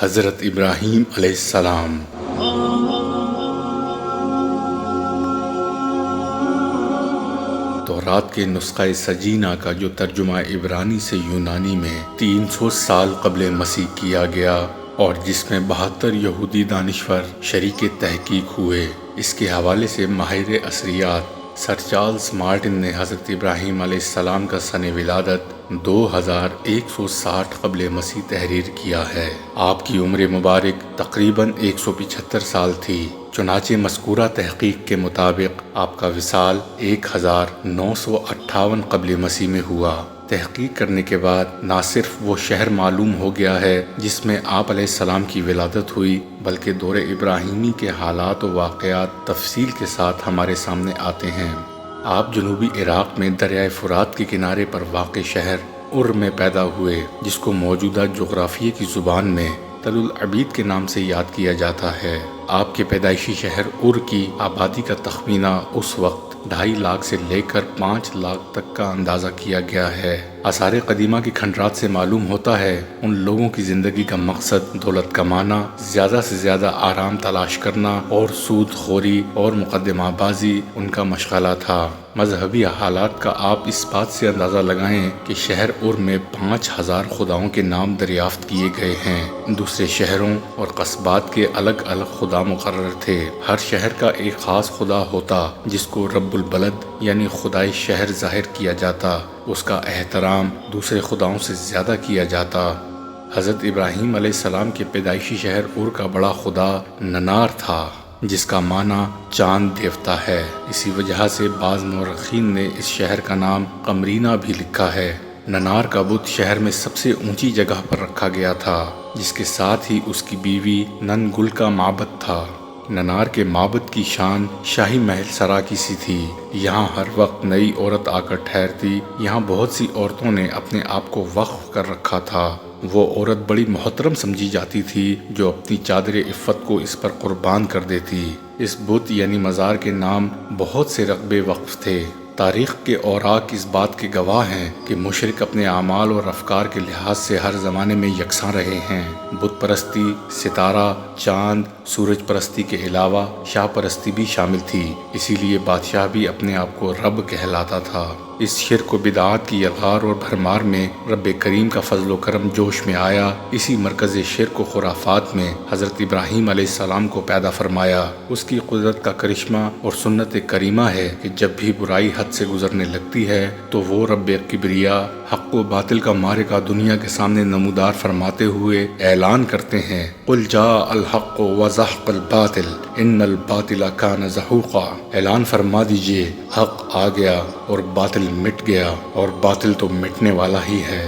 حضرت ابراہیم علیہ السلام۔ تورات کے نسخہ سجینہ کا جو ترجمہ عبرانی سے یونانی میں 300 سال قبل مسیح کیا گیا اور جس میں 72 یہودی دانشور شریک تحقیق ہوئے، اس کے حوالے سے ماہر اثریات سر چارلس مارٹن نے حضرت ابراہیم علیہ السلام کا سن ولادت 2160 قبل مسیح تحریر کیا ہے۔ آپ کی عمر مبارک تقریباً 175 سال تھی، چنانچہ مذکورہ تحقیق کے مطابق آپ کا وصال 1958 قبل مسیح میں ہوا۔ تحقیق کرنے کے بعد نہ صرف وہ شہر معلوم ہو گیا ہے جس میں آپ علیہ السلام کی ولادت ہوئی، بلکہ دور ابراہیمی کے حالات و واقعات تفصیل کے ساتھ ہمارے سامنے آتے ہیں۔ آپ جنوبی عراق میں دریائے فرات کے کنارے پر واقع شہر ار میں پیدا ہوئے، جس کو موجودہ جغرافیے کی زبان میں تل العبید کے نام سے یاد کیا جاتا ہے۔ آپ کے پیدائشی شہر ار کی آبادی کا تخمینہ اس وقت 2.5 لاکھ سے لے کر 5 لاکھ تک کا اندازہ کیا گیا ہے۔ آثار قدیمہ کے کھنڈرات سے معلوم ہوتا ہے ان لوگوں کی زندگی کا مقصد دولت کمانا، زیادہ سے زیادہ آرام تلاش کرنا اور سود خوری اور مقدمہ بازی ان کا مشغلہ تھا۔ مذہبی حالات کا آپ اس بات سے اندازہ لگائیں کہ شہر ار میں 5000 خداؤں کے نام دریافت کیے گئے ہیں۔ دوسرے شہروں اور قصبات کے الگ الگ خدا مقرر تھے۔ ہر شہر کا ایک خاص خدا ہوتا جس کو رب البلد یعنی خدائے شہر ظاہر کیا جاتا، اس کا احترام دوسرے خداؤں سے زیادہ کیا جاتا۔ حضرت ابراہیم علیہ السلام کے پیدائشی شہر ار کا بڑا خدا ننار تھا، جس کا معنی چاند دیوتا ہے۔ اسی وجہ سے بعض مورخین نے اس شہر کا نام قمرینہ بھی لکھا ہے۔ ننار کا بت شہر میں سب سے اونچی جگہ پر رکھا گیا تھا، جس کے ساتھ ہی اس کی بیوی نن گل کا معبد تھا۔ ننار کے معبد کی شان شاہی محل سرا کی سی تھی۔ یہاں ہر وقت نئی عورت آ کر ٹھہرتی۔ یہاں بہت سی عورتوں نے اپنے آپ کو وقف کر رکھا تھا۔ وہ عورت بڑی محترم سمجھی جاتی تھی جو اپنی چادر عفت کو اس پر قربان کر دیتی۔ اس بت یعنی مزار کے نام بہت سے رقبے وقف تھے۔ تاریخ کے اوراق اس بات کے گواہ ہیں کہ مشرک اپنے اعمال اور افکار کے لحاظ سے ہر زمانے میں یکساں رہے ہیں۔ بت پرستی، ستارہ، چاند، سورج پرستی کے علاوہ شاہ پرستی بھی شامل تھی، اسی لیے بادشاہ بھی اپنے آپ کو رب کہلاتا تھا۔ اس شرک و بدعات کی یلغار اور بھرمار میں رب کریم کا فضل و کرم جوش میں آیا۔ اسی مرکز شرک و خرافات میں حضرت ابراہیم علیہ السلام کو پیدا فرمایا۔ اس کی قدرت کا کرشمہ اور سنت کریمہ ہے کہ جب بھی برائی حد سے گزرنے لگتی ہے تو وہ رب کبریا حق و باطل کا معرکہ دنیا کے سامنے نمودار فرماتے ہوئے اعلان کرتے ہیں، قل جاء الحق وزهق الباطل ان الباطل کان زہوقا۔ اعلان فرما دیجئے، حق آ گیا اور باطل مٹ گیا، اور باطل تو مٹنے والا ہی ہے۔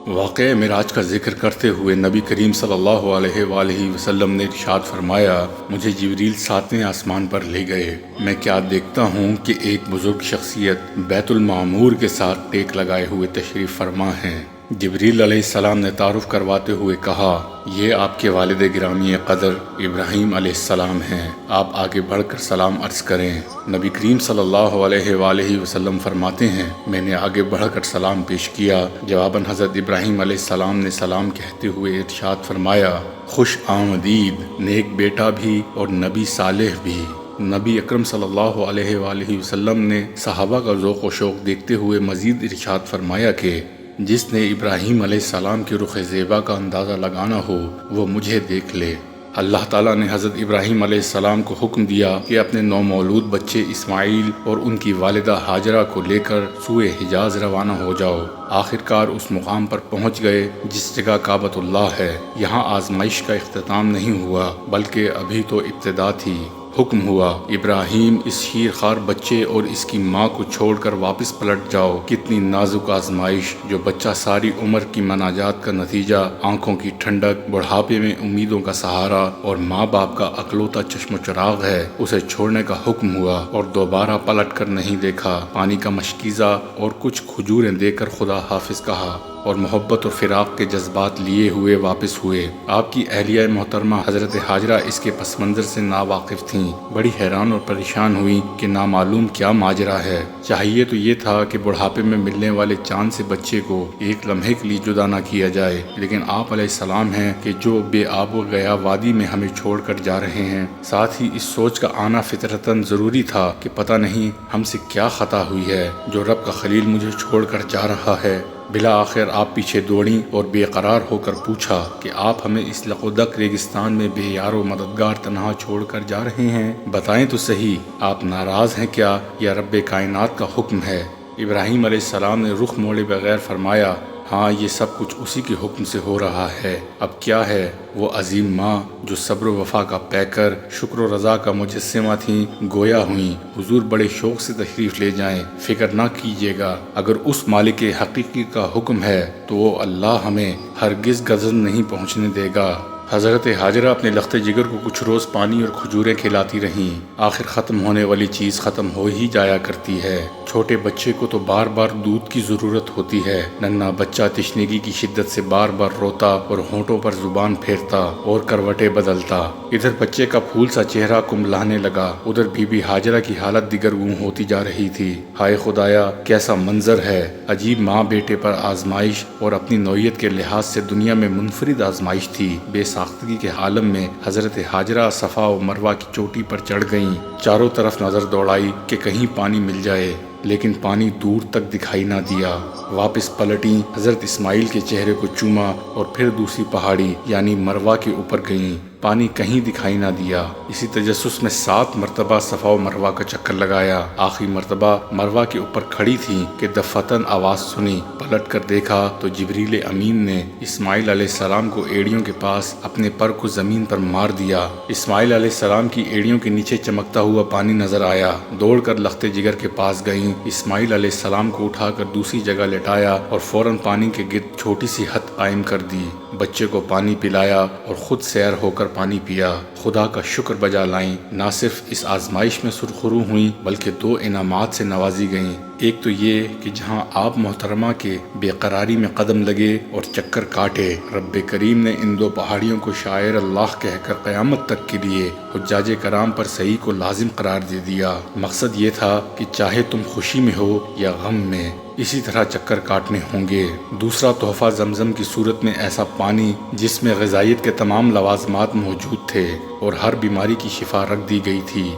واقعہ معراج کا ذکر کرتے ہوئے نبی کریم صلی اللہ علیہ وآلہ وسلم نے ارشاد فرمایا، مجھے جبریل 7ویں آسمان پر لے گئے۔ میں کیا دیکھتا ہوں کہ ایک بزرگ شخصیت بیت المعمور کے ساتھ ٹیک لگائے ہوئے تشریف فرما ہیں۔ جبریل علیہ السلام نے تعارف کرواتے ہوئے کہا، یہ آپ کے والد گرامی قدر ابراہیم علیہ السلام ہیں، آپ آگے بڑھ کر سلام عرض کریں۔ نبی کریم صلی اللہ علیہ وآلہ وسلم فرماتے ہیں، میں نے آگے بڑھ کر سلام پیش کیا۔ جواباً حضرت ابراہیم علیہ السلام نے سلام کہتے ہوئے ارشاد فرمایا، خوش آمدید نیک بیٹا بھی اور نبی صالح بھی۔ نبی اکرم صلی اللہ علیہ وآلہ وسلم نے صحابہ کا ذوق و شوق دیکھتے ہوئے مزید ارشاد فرمایا کہ جس نے ابراہیم علیہ السلام کے رخ زیبا کا اندازہ لگانا ہو وہ مجھے دیکھ لے۔ اللہ تعالیٰ نے حضرت ابراہیم علیہ السلام کو حکم دیا کہ اپنے نومولود بچے اسماعیل اور ان کی والدہ ہاجرہ کو لے کر سوئے حجاز روانہ ہو جاؤ۔ آخرکار اس مقام پر پہنچ گئے جس جگہ کعبۃ اللہ ہے۔ یہاں آزمائش کا اختتام نہیں ہوا بلکہ ابھی تو ابتدا تھی۔ حکم ہوا، ابراہیم اس شیرخوار بچے اور اس کی ماں کو چھوڑ کر واپس پلٹ جاؤ۔ کتنی نازک آزمائش، جو بچہ ساری عمر کی مناجات کا نتیجہ، آنکھوں کی ٹھنڈک، بڑھاپے میں امیدوں کا سہارا اور ماں باپ کا اکلوتا چشم و چراغ ہے، اسے چھوڑنے کا حکم ہوا اور دوبارہ پلٹ کر نہیں دیکھا۔ پانی کا مشکیزہ اور کچھ کھجوریں دے کر خدا حافظ کہا۔ اور محبت اور فراق کے جذبات لیے ہوئے واپس ہوئے۔ آپ کی اہلیہ محترمہ حضرت ہاجرہ اس کے پس منظر سے ناواقف تھیں، بڑی حیران اور پریشان ہوئی کہ نامعلوم کیا ماجرا ہے۔ چاہیے تو یہ تھا کہ بڑھاپے میں ملنے والے چاند سے بچے کو ایک لمحے کے لیے جدا نہ کیا جائے، لیکن آپ علیہ السلام ہیں کہ جو بے آب و گیا وادی میں ہمیں چھوڑ کر جا رہے ہیں۔ ساتھ ہی اس سوچ کا آنا فطرتاً ضروری تھا کہ پتہ نہیں ہم سے کیا خطا ہوئی ہے جو رب کا خلیل مجھے چھوڑ کر جا رہا ہے۔ بلا آخر آپ پیچھے دوڑیں اور بے قرار ہو کر پوچھا کہ آپ ہمیں اس لقودق ریگستان میں بے یار و مددگار تنہا چھوڑ کر جا رہے ہیں، بتائیں تو صحیح آپ ناراض ہیں کیا یا رب کائنات کا حکم ہے؟ ابراہیم علیہ السلام نے رخ موڑے بغیر فرمایا، ہاں یہ سب کچھ اسی کے حکم سے ہو رہا ہے۔ اب کیا ہے؟ وہ عظیم ماں جو صبر و وفا کا پیکر، شکر و رضا کا مجسمہ تھیں، گویا ہوئیں۔ حضور بڑے شوق سے تشریف لے جائیں، فکر نہ کیجیے گا، اگر اس مالک حقیقی کا حکم ہے تو وہ اللہ ہمیں ہرگز غضب نہیں پہنچنے دے گا۔ حضرت ہاجرہ اپنے لخت جگر کو کچھ روز پانی اور کھجوریں کھلاتی رہیں۔ آخر ختم ہونے والی چیز ختم ہو ہی جایا کرتی ہے۔ چھوٹے بچے کو تو بار بار دودھ کی ضرورت ہوتی ہے۔ ننھا بچہ تشنگی کی شدت سے بار بار روتا اور ہونٹوں پر زبان پھیرتا اور کروٹیں بدلتا۔ ادھر بچے کا پھول سا چہرہ کمبلانے لگا، ادھر بی بی ہاجرہ کی حالت دیگرگوں ہوتی جا رہی تھی۔ ہائے خدایا، کیسا منظر ہے! عجیب ماں بیٹے پر آزمائش، اور اپنی نوعیت کے لحاظ سے دنیا میں منفرد آزمائش تھی۔ بے ساختگی کے عالم میں حضرت ہاجرہ صفا و مروہ کی چوٹی پر چڑھ گئیں، چاروں طرف نظر دوڑائی کہ کہیں پانی مل جائے، لیکن پانی دور تک دکھائی نہ دیا۔ واپس پلٹیں، حضرت اسماعیل کے چہرے کو چوما اور پھر دوسری پہاڑی یعنی مروہ کے اوپر گئیں، پانی کہیں دکھائی نہ دیا۔ اسی تجسس میں 7 مرتبہ صفا و مروہ کا چکر لگایا۔ آخری مرتبہ مروہ کے اوپر کھڑی تھیں کہ دفتن آواز سنی، پلٹ کر دیکھا تو جبریل امین نے اسماعیل علیہ السلام کو ایڑیوں کے پاس اپنے پر کو زمین پر مار دیا۔ اسماعیل علیہ السلام کی ایڑیوں کے نیچے چمکتا ہوا پانی نظر آیا۔ دوڑ کر لخت جگر کے پاس گئیں، اسماعیل علیہ السلام کو اٹھا کر دوسری جگہ لٹایا اور فوراً پانی کے گرد چھوٹی سی حد قائم کر دی۔ بچے کو پانی پلایا اور خود سیر ہو کر پانی پیا۔ خدا کا شکر بجا لائیں، نہ صرف اس آزمائش میں سرخرو ہوئیں بلکہ 2 انعامات سے نوازی گئیں۔ ایک تو یہ کہ جہاں آپ محترمہ کے بے قراری میں قدم لگے اور چکر کاٹے، رب کریم نے ان 2 پہاڑیوں کو شاعر اللہ کہہ کر قیامت تک کے لیے حجاج کرام پر صحیح کو لازم قرار دے دیا۔ مقصد یہ تھا کہ چاہے تم خوشی میں ہو یا غم میں، اسی طرح چکر کاٹنے ہوں گے۔ دوسرا تحفہ زمزم کی صورت میں ایسا پانی جس میں غذائیت کے تمام لوازمات موجود تھے اور ہر بیماری کی شفا رکھ دی گئی تھی۔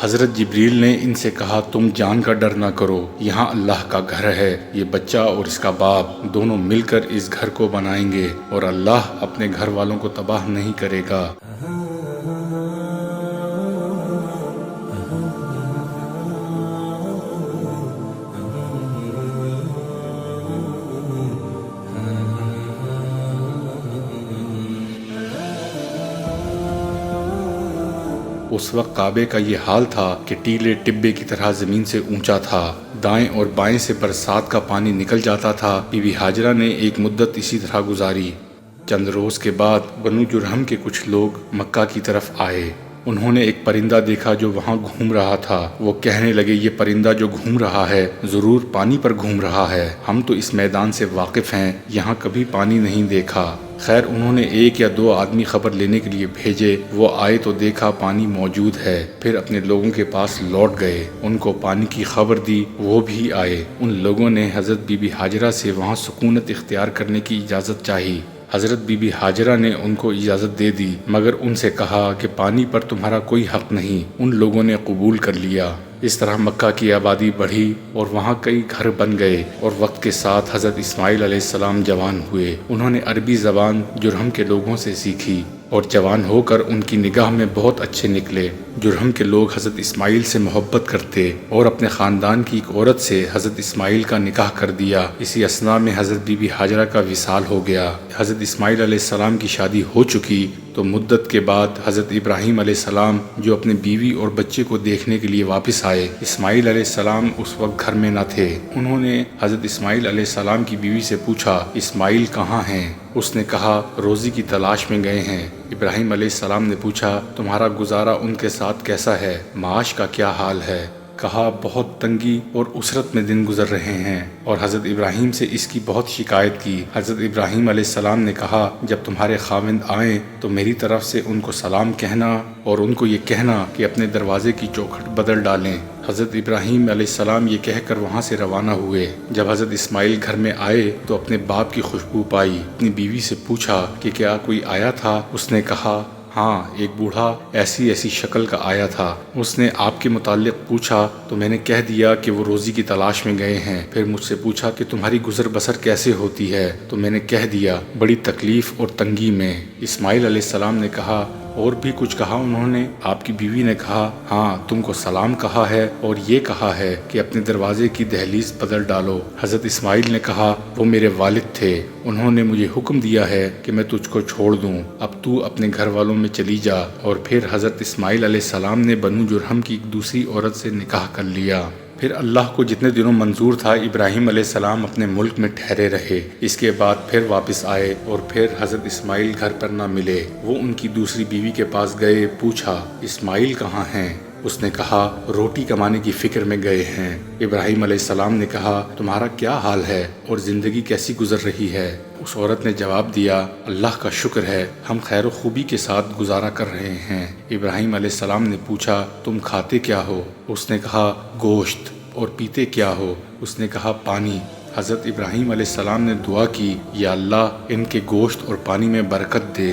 حضرت جبریل نے ان سے کہا، تم جان کا ڈر نہ کرو، یہاں اللہ کا گھر ہے، یہ بچہ اور اس کا باپ دونوں مل کر اس گھر کو بنائیں گے اور اللہ اپنے گھر والوں کو تباہ نہیں کرے گا۔ اس وقت کعبے کا یہ حال تھا کہ ٹیلے ٹبے کی طرح زمین سے اونچا تھا، دائیں اور بائیں سے برسات کا پانی نکل جاتا تھا۔ بی بی ہاجرہ نے ایک مدت اسی طرح گزاری۔ چند روز کے بعد بنو جرہم کے کچھ لوگ مکہ کی طرف آئے۔ انہوں نے ایک پرندہ دیکھا جو وہاں گھوم رہا تھا۔ وہ کہنے لگے، یہ پرندہ جو گھوم رہا ہے ضرور پانی پر گھوم رہا ہے، ہم تو اس میدان سے واقف ہیں، یہاں کبھی پانی نہیں دیکھا۔ خیر انہوں نے 1 یا 2 آدمی خبر لینے کے لیے بھیجے، وہ آئے تو دیکھا پانی موجود ہے، پھر اپنے لوگوں کے پاس لوٹ گئے، ان کو پانی کی خبر دی، وہ بھی آئے۔ ان لوگوں نے حضرت بی بی ہاجرہ سے وہاں سکونت اختیار کرنے کی اجازت چاہی۔ حضرت بی بی ہاجرہ نے ان کو اجازت دے دی، مگر ان سے کہا کہ پانی پر تمہارا کوئی حق نہیں۔ ان لوگوں نے قبول کر لیا۔ اس طرح مکہ کی آبادی بڑھی اور وہاں کئی گھر بن گئے، اور وقت کے ساتھ حضرت اسماعیل علیہ السلام جوان ہوئے۔ انہوں نے عربی زبان جرہم کے لوگوں سے سیکھی اور جوان ہو کر ان کی نگاہ میں بہت اچھے نکلے۔ جرہم کے لوگ حضرت اسماعیل سے محبت کرتے اور اپنے خاندان کی ایک عورت سے حضرت اسماعیل کا نکاح کر دیا۔ اسی اثناء میں حضرت بی بی ہاجرہ کا وصال ہو گیا۔ حضرت اسماعیل علیہ السلام کی شادی ہو چکی تو مدت کے بعد حضرت ابراہیم علیہ السلام جو اپنے بیوی اور بچے کو دیکھنے کے لیے واپس آئے۔ اسماعیل علیہ السلام اس وقت گھر میں نہ تھے۔ انہوں نے حضرت اسماعیل علیہ السلام کی بیوی سے پوچھا، اسماعیل کہاں ہیں؟ اس نے کہا، روزی کی تلاش میں گئے ہیں۔ ابراہیم علیہ السلام نے پوچھا، تمہارا گزارا ان کے ساتھ کیسا ہے؟ معاش کا کیا حال ہے؟ کہا بہت تنگی اور اسرت میں دن گزر رہے ہیں، اور حضرت ابراہیم سے اس کی بہت شکایت کی۔ حضرت ابراہیم علیہ السلام نے کہا جب تمہارے خاوند آئیں تو میری طرف سے ان کو سلام کہنا اور ان کو یہ کہنا کہ اپنے دروازے کی چوکھٹ بدل ڈالیں۔ حضرت ابراہیم علیہ السلام یہ کہہ کر وہاں سے روانہ ہوئے۔ جب حضرت اسماعیل گھر میں آئے تو اپنے باپ کی خوشبو پائی۔ اپنی بیوی سے پوچھا کہ کیا کوئی آیا تھا؟ اس نے کہا ہاں، ایک بوڑھا ایسی شکل کا آیا تھا۔ اس نے آپ کے متعلق پوچھا تو میں نے کہہ دیا کہ وہ روزی کی تلاش میں گئے ہیں۔ پھر مجھ سے پوچھا کہ تمہاری گزر بسر کیسے ہوتی ہے، تو میں نے کہہ دیا بڑی تکلیف اور تنگی میں۔ اسماعیل علیہ السلام نے کہا اور بھی کچھ کہا انہوں نے؟ آپ کی بیوی نے کہا ہاں، تم کو سلام کہا ہے اور یہ کہا ہے کہ اپنے دروازے کی دہلیز بدل ڈالو۔ حضرت اسماعیل نے کہا وہ میرے والد تھے، انہوں نے مجھے حکم دیا ہے کہ میں تجھ کو چھوڑ دوں، اب تو اپنے گھر والوں میں چلی جا۔ اور پھر حضرت اسماعیل علیہ السلام نے بنو جرہم کی ایک دوسری عورت سے نکاح کر لیا۔ پھر اللہ کو جتنے دنوں منظور تھا ابراہیم علیہ السلام اپنے ملک میں ٹھہرے رہے۔ اس کے بعد پھر واپس آئے اور پھر حضرت اسماعیل گھر پر نہ ملے۔ وہ ان کی دوسری بیوی کے پاس گئے، پوچھا اسماعیل کہاں ہیں؟ اس نے کہا روٹی کمانے کی فکر میں گئے ہیں۔ ابراہیم علیہ السلام نے کہا تمہارا کیا حال ہے اور زندگی کیسی گزر رہی ہے؟ اس عورت نے جواب دیا اللہ کا شکر ہے، ہم خیر و خوبی کے ساتھ گزارا کر رہے ہیں۔ ابراہیم علیہ السلام نے پوچھا تم کھاتے کیا ہو؟ اس نے کہا گوشت۔ اور پیتے کیا ہو؟ اس نے کہا پانی۔ حضرت ابراہیم علیہ السلام نے دعا کی یا اللہ ان کے گوشت اور پانی میں برکت دے۔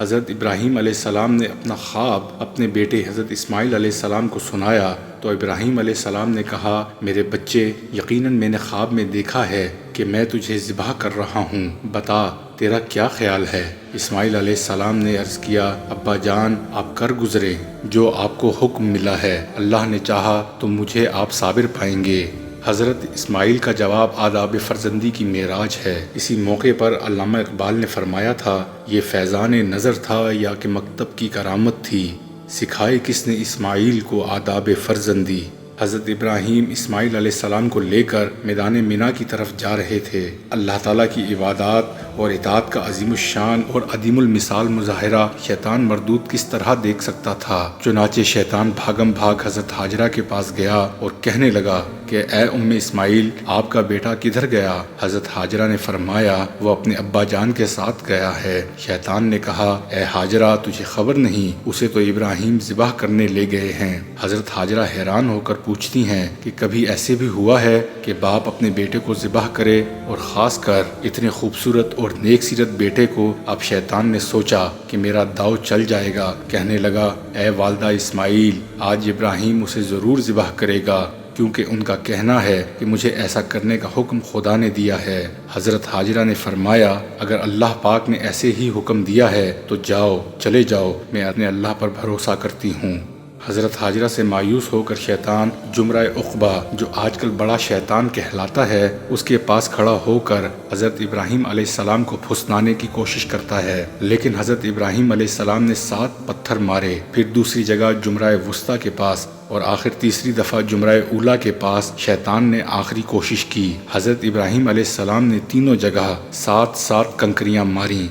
حضرت ابراہیم علیہ السلام نے اپنا خواب اپنے بیٹے حضرت اسماعیل علیہ السلام کو سنایا تو ابراہیم علیہ السلام نے کہا میرے بچے، یقیناً میں نے خواب میں دیکھا ہے کہ میں تجھے ذبح کر رہا ہوں، بتا تیرا کیا خیال ہے؟ اسماعیل علیہ السلام نے عرض کیا ابا جان آپ کر گزرے جو آپ کو حکم ملا ہے، اللہ نے چاہا تو مجھے آپ صابر پائیں گے۔ حضرت اسماعیل کا جواب آداب فرزندی کی معراج ہے۔ اسی موقع پر علامہ اقبال نے فرمایا تھا یہ فیضان نظر تھا یا کہ مکتب کی کرامت تھی، سکھائے کس نے اسماعیل کو آداب فرزندی۔ حضرت ابراہیم اسماعیل علیہ السلام کو لے کر میدان مینا کی طرف جا رہے تھے۔ اللہ تعالیٰ کی عبادات اور اطاعت کا عظیم الشان اور عدیم المثال مظاہرہ شیطان مردود کس طرح دیکھ سکتا تھا؟ چنانچہ شیطان بھاگم بھاگ حضرت ہاجرہ کے پاس گیا اور کہنے لگا کہ اے ام اسماعیل آپ کا بیٹا کدھر گیا؟ حضرت ہاجرہ نے فرمایا وہ اپنے ابا جان کے ساتھ گیا ہے۔ شیطان نے کہا اے ہاجرہ تجھے خبر نہیں، اسے تو ابراہیم ذبح کرنے لے گئے ہیں۔ حضرت ہاجرہ حیران ہو کر پوچھتی ہیں کہ کبھی ایسے بھی ہوا ہے کہ باپ اپنے بیٹے کو ذبح کرے، اور خاص کر اتنے خوبصورت اور نیک سیرت بیٹے کو؟ اب شیطان نے سوچا کہ میرا داؤ چل جائے گا، کہنے لگا اے والدہ اسماعیل آج ابراہیم اسے ضرور ذبح کرے گا، کیونکہ ان کا کہنا ہے کہ مجھے ایسا کرنے کا حکم خدا نے دیا ہے۔ حضرت ہاجرہ نے فرمایا اگر اللہ پاک نے ایسے ہی حکم دیا ہے تو جاؤ، چلے جاؤ، میں اپنے اللہ پر بھروسہ کرتی ہوں۔ حضرت ہاجرہ سے مایوس ہو کر شیطان جمرہ عقبہ جو آج کل بڑا شیطان کہلاتا ہے اس کے پاس کھڑا ہو کر حضرت ابراہیم علیہ السلام کو پھسلانے کی کوشش کرتا ہے، لیکن حضرت ابراہیم علیہ السلام نے 7 پتھر مارے، پھر دوسری جگہ جمرہ وسطیٰ کے پاس اور آخر تیسری دفعہ جمرہ اولا کے پاس شیطان نے آخری کوشش کی۔ حضرت ابراہیم علیہ السلام نے تینوں جگہ 7 کنکریاں ماریں۔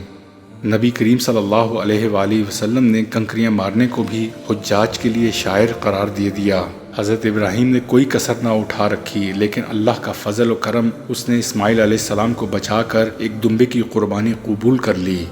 نبی کریم صلی اللہ علیہ وآلہ وسلم نے کنکریاں مارنے کو بھی حجاج کے لیے شاعر قرار دے دیا۔ حضرت ابراہیم نے کوئی کسر نہ اٹھا رکھی، لیکن اللہ کا فضل و کرم اس نے اسماعیل علیہ السلام کو بچا کر ایک دمبے کی قربانی قبول کر لی۔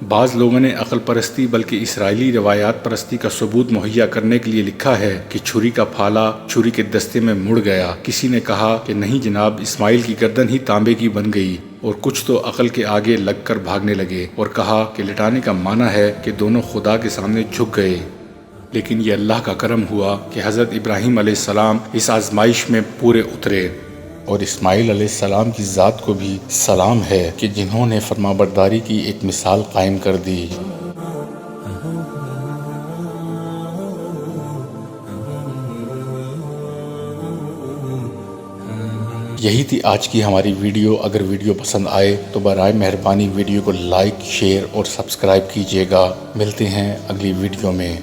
بعض لوگوں نے عقل پرستی بلکہ اسرائیلی روایات پرستی کا ثبوت مہیا کرنے کے لیے لکھا ہے کہ چھری کا پھالا چھری کے دستے میں مڑ گیا۔ کسی نے کہا کہ نہیں جناب، اسماعیل کی گردن ہی تانبے کی بن گئی، اور کچھ تو عقل کے آگے لگ کر بھاگنے لگے اور کہا کہ لٹانے کا معنی ہے کہ دونوں خدا کے سامنے جھک گئے۔ لیکن یہ اللہ کا کرم ہوا کہ حضرت ابراہیم علیہ السلام اس آزمائش میں پورے اترے، اور اسماعیل علیہ السلام کی ذات کو بھی سلام ہے کہ جنہوں نے فرمانبرداری کی ایک مثال قائم کر دی۔ یہی تھی آج کی ہماری ویڈیو۔ اگر ویڈیو پسند آئے تو برائے مہربانی ویڈیو کو لائک، شیئر اور سبسکرائب کیجیے گا۔ ملتے ہیں اگلی ویڈیو میں۔